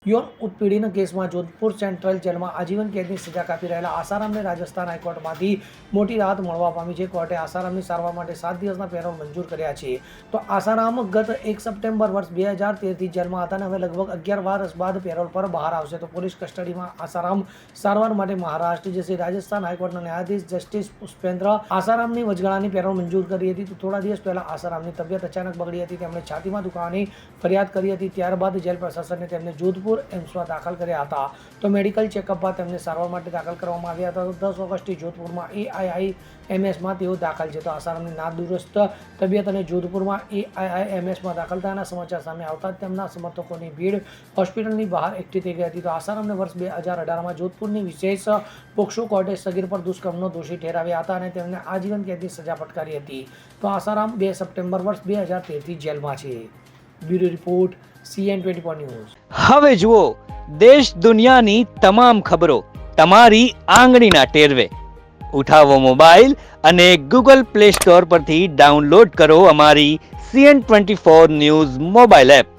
યૌન ઉત્પીડન કેસમાં જોધપુર સેન્ટ્રલ જેલમાં આજીવન કેદની સજા કાપી રહેલા આસારામને રાજસ્થાન હાઈકોર્ટમાંથી મોટી રાહત મળવા પામી છે. કોર્ટે આસારામની સારવાર માટે 7 દિવસના પેરોલ મંજૂર કર્યા છે. તો આસારામ ગત 1 સપ્ટેમ્બર વર્ષ 2013થી જેલમાં હતા અને હવે લગભગ 11 વર્ષ બાદ પેરોલ પર બહાર આવશે. તો પોલીસ કસ્ટડીમાં આસારામ સારવાર માટે મહારાષ્ટ્ર જશે. રાજસ્થાન હાઈકોર્ટના ન્યાયાધીશ જસ્ટિસ પુષ્પેન્દ્ર આસારામની વચગાળાની પેરોલ મંજૂર કરી હતી. તો થોડા દિવસ પહેલા આસારામની તબિયત અચાનક બગડી હતી. તેમણે છાતીમાં દુખાવાની ફરિયાદ કરી હતી. ત્યારબાદ જેલ પ્રશાસને તેમને જોધપુર એમ્સમાં દાખલ કર્યા હતા. તો મેડિકલ ચેકઅપ બાદ તેમને સારવાર માટે દાખલ કરવામાં આવ્યા હતા. તો 10 ઓગસ્ટથી જોધપુરમાં AIIMSમાં તેઓ દાખલ છે. તો આસારામની નાદુરસ્ત તબિયત અને જોધપુરમાં AIIMSમાં દાખલ થયાના સમાચાર સામે આવતા જ તેમના સમર્થકોની ભીડ હોસ્પિટલની બહાર એકઠી થઈ ગઈ હતી. તો આસારામને વર્ષ 2018માં જોધપુરની વિશેષ પોક્સો કોર્ટે સગીર પર દુષ્કર્મનો દોષી ઠેરાવ્યા હતા અને તેમને આજીવન કેદની સજા ફટકારી હતી. તો આસારામ 2 સપ્ટેમ્બર વર્ષ 2013થી જેલમાં છે. Bureau report CN24 news. હવે જુઓ દેશ દુનિયાની તમામ ખબરો તમારી આંગળીના ટેરવે. ઉઠાવો મોબાઈલ અને Google Play Store પરથી ડાઉનલોડ કરો અમારી CN24 ન્યૂઝ મોબાઈલ એપ.